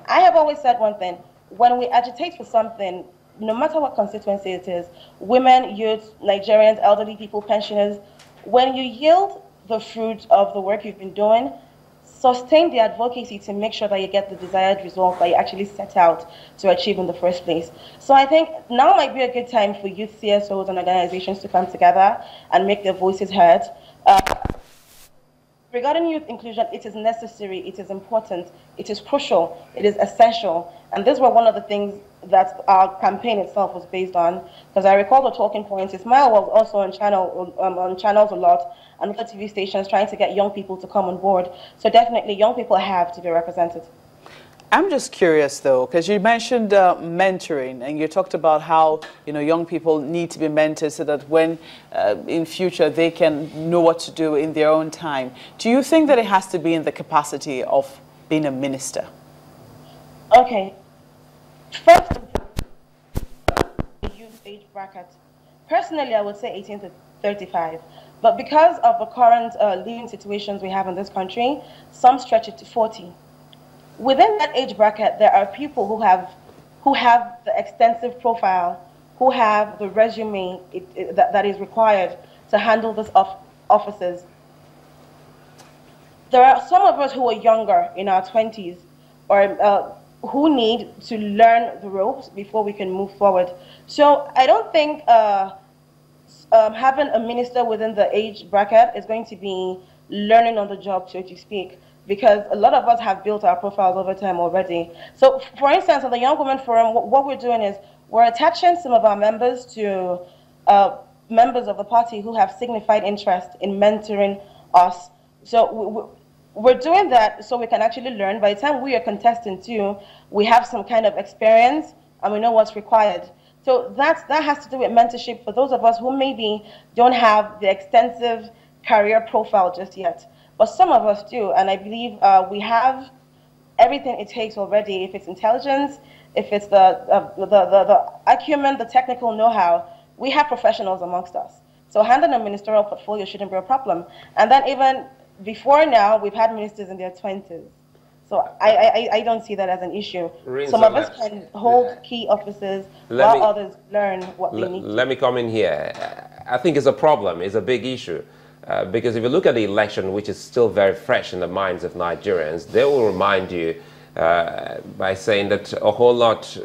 I have always said one thing. When we agitate for something, no matter what constituency it is, women, youth, Nigerians, elderly people, pensioners, when you yield the fruit of the work you've been doing, sustain the advocacy to make sure that you get the desired results that you actually set out to achieve in the first place. So I think now might be a good time for youth CSOs and organizations to come together and make their voices heard. Regarding youth inclusion, it is necessary, it is important, it is crucial, it is essential. And these were one of the things that our campaign itself was based on. Because I recall the talking points. Ismail was also on channels a lot, and other TV stations trying to get young people to come on board. So definitely young people have to be represented. I'm just curious, though, because you mentioned mentoring, and you talked about how young people need to be mentored so that when in future they can know what to do in their own time. Do you think that it has to be in the capacity of being a minister? Okay. First, the youth age bracket. Personally, I would say 18 to 35. But because of the current living situations we have in this country, some stretch it to 40. Within that age bracket, there are people who have the extensive profile, who have the resume that is required to handle these offices. There are some of us who are younger, in our 20s, or who need to learn the ropes before we can move forward. So I don't think having a minister within the age bracket is going to be learning on the job, so to speak, because a lot of us have built our profiles over time already. So, for instance, on the Young Women Forum, what we're doing is we're attaching some of our members to members of the party who have signified interest in mentoring us. So we're doing that so we can actually learn. By the time we are contesting too, we have some kind of experience and we know what's required. So that has to do with mentorship for those of us who maybe don't have the extensive career profile just yet. But some of us do, and I believe we have everything it takes already. If it's intelligence, if it's the acumen, the technical know-how, we have professionals amongst us. So handling a ministerial portfolio shouldn't be a problem. And then even before now, we've had ministers in their 20s. So I don't see that as an issue. Rinsola, some of us can hold key offices while others learn what they need to. Let me come in here. I think it's a problem, it's a big issue. Because if you look at the election, which is still very fresh in the minds of Nigerians, they will remind you by saying that a whole lot,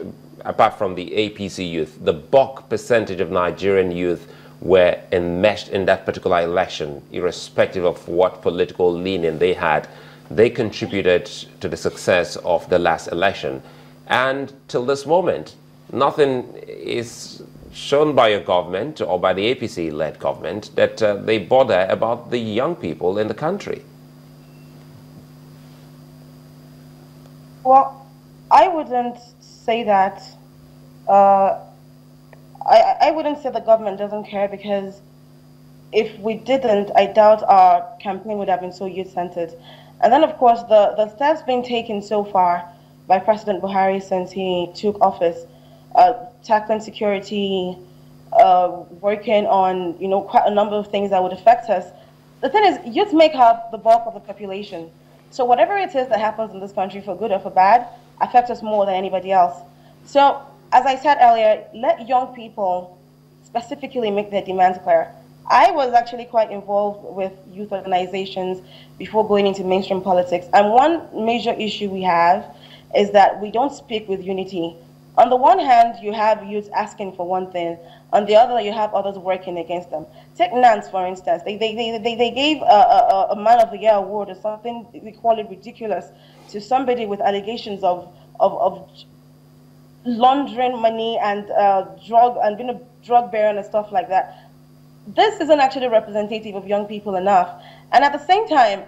apart from the APC youth, the bulk percentage of Nigerian youth were enmeshed in that particular election, irrespective of what political leaning they had. They contributed to the success of the last election. And till this moment, nothing is shown by a government or by the APC-led government that they bother about the young people in the country. Well, I wouldn't say that. I wouldn't say the government doesn't care, because if we didn't, I doubt our campaign would have been so youth-centered. And then, of course, the steps being taken so far by President Buhari since he took office, tackling security, working on quite a number of things that would affect us. The thing is, youth make up the bulk of the population. So whatever it is that happens in this country, for good or for bad, affects us more than anybody else. So as I said earlier, let young people specifically make their demands clear. I was actually quite involved with youth organizations before going into mainstream politics. And one major issue we have is that we don't speak with unity. On the one hand, you have youth asking for one thing. On the other, you have others working against them. Take Nance, for instance. They gave a Man of the Year award or something, we call it ridiculous, to somebody with allegations of laundering money and drug baron and stuff like that. This isn't actually representative of young people enough. And at the same time,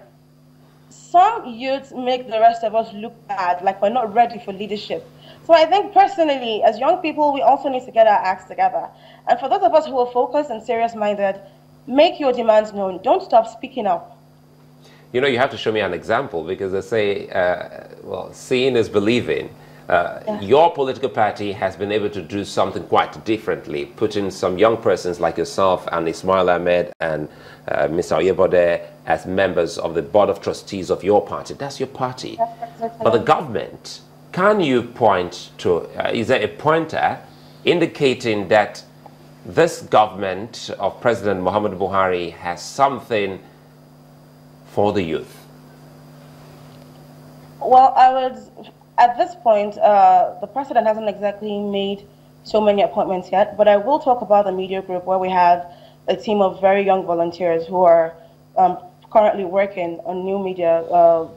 some youths make the rest of us look bad, like we're not ready for leadership. So I think personally, as young people, we also need to get our acts together. And for those of us who are focused and serious-minded, make your demands known. Don't stop speaking up. You know, you have to show me an example, because they say, well, seeing is believing. Your political party has been able to do something quite differently, putting some young persons like yourself and Ismail Ahmed and Mr. Oyebode as members of the board of trustees of your party. That's your party. But the government can you point to, is there a pointer indicating that this government of President Muhammadu Buhari has something for the youth? Well, at this point, the president hasn't exactly made so many appointments yet, but I will talk about the media group where we have a team of very young volunteers who are currently working on new media.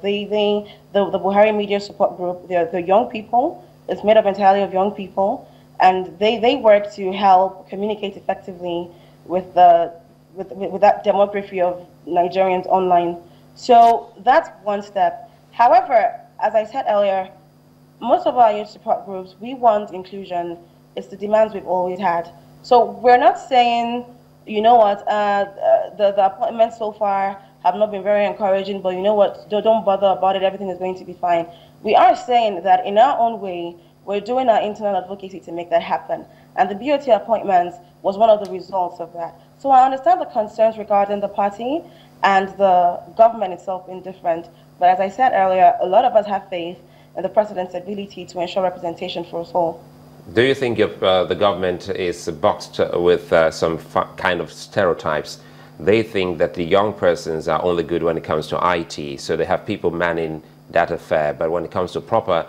The Buhari Media Support Group, they're young people. It's made up entirely of young people, and they work to help communicate effectively with that demography of Nigerians online. So that's one step. However, as I said earlier, most of our youth support groups, we want inclusion. It's the demands we've always had. So we're not saying, you know what, the appointments so far have not been very encouraging, but you know what, don't bother about it, everything is going to be fine. We are saying that in our own way, we're doing our internal advocacy to make that happen. And the BOT appointments was one of the results of that. So I understand the concerns regarding the party and the government itself being different. But as I said earlier, a lot of us have faith in the president's ability to ensure representation for us all. Do you think the government is boxed with some kind of stereotypes? They think that the young persons are only good when it comes to IT, so they have people manning that affair. But when it comes to proper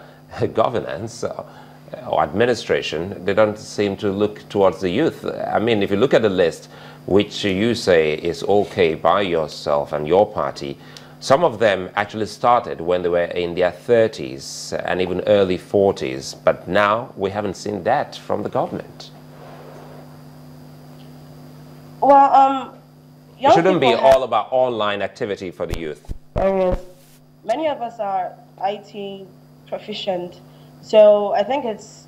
governance or administration, they don't seem to look towards the youth. I mean, if you look at the list, which you say is okay by yourself and your party, some of them actually started when they were in their 30s and even early 40s, but now we haven't seen that from the government. Well, it shouldn't be all about online activity for the youth. Many of us are IT proficient, so I think it's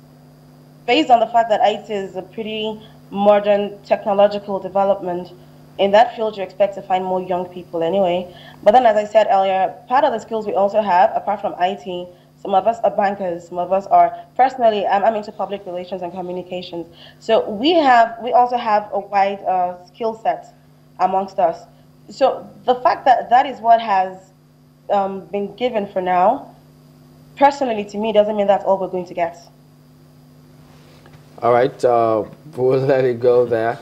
based on the fact that IT is a pretty modern technological development. In that field, you expect to find more young people anyway. But then, as I said earlier, part of the skills we also have, apart from IT, some of us are bankers, some of us are, personally, I'm into public relations and communications. So we also have a wide skill set amongst us. So the fact that that is what has been given for now, personally to me, doesn't mean that's all we're going to get. All right, we'll let it go there.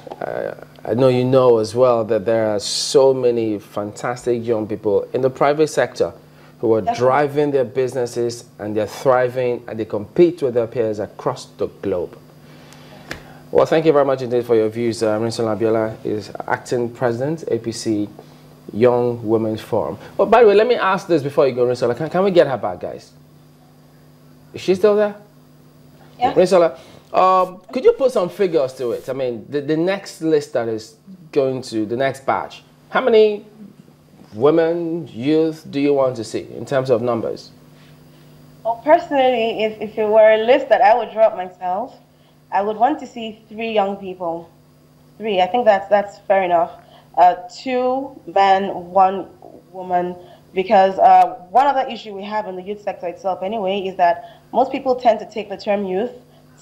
I know you know as well that there are so many fantastic young people in the private sector who are driving their businesses and they're thriving and they compete with their peers across the globe. Well, thank you very much indeed for your views. Rinsola Abiola is acting president, APC Young Women's Forum. Well, by the way, let me ask this before you go, Rinsola. Can we get her back, guys? Is she still there? Yeah. Rinsola, could you put some figures to it? I mean, the next list that is going to, the next batch, how many women, youth do you want to see in terms of numbers? Well, personally, if it were a list that I would draw up myself, I would want to see 3 young people. 3, I think that's fair enough. 2 men, 1 woman, because one other issue we have in the youth sector itself anyway is that most people tend to take the term youth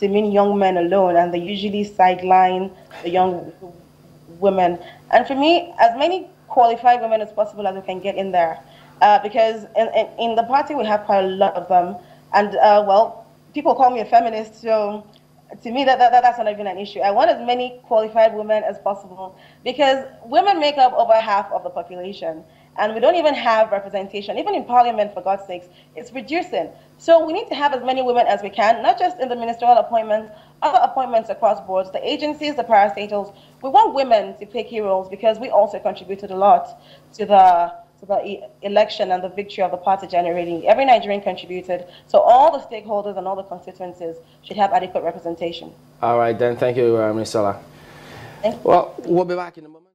to mean young men alone, and they usually sideline the young women. And for me, as many qualified women as possible as we can get in there, because in the party we have quite a lot of them, and well, people call me a feminist, so to me that's not even an issue. I want as many qualified women as possible, because women make up over half of the population. And we don't even have representation, even in parliament, for God's sakes. It's reducing. So we need to have as many women as we can, not just in the ministerial appointments, other appointments across boards, the agencies, the parastatals. We want women to play key roles because we also contributed a lot to the election and the victory of the party generating. Every Nigerian contributed. So all the stakeholders and all the constituencies should have adequate representation. All right, then. Thank you, Rinsola. Thank you. Well, we'll be back in a moment.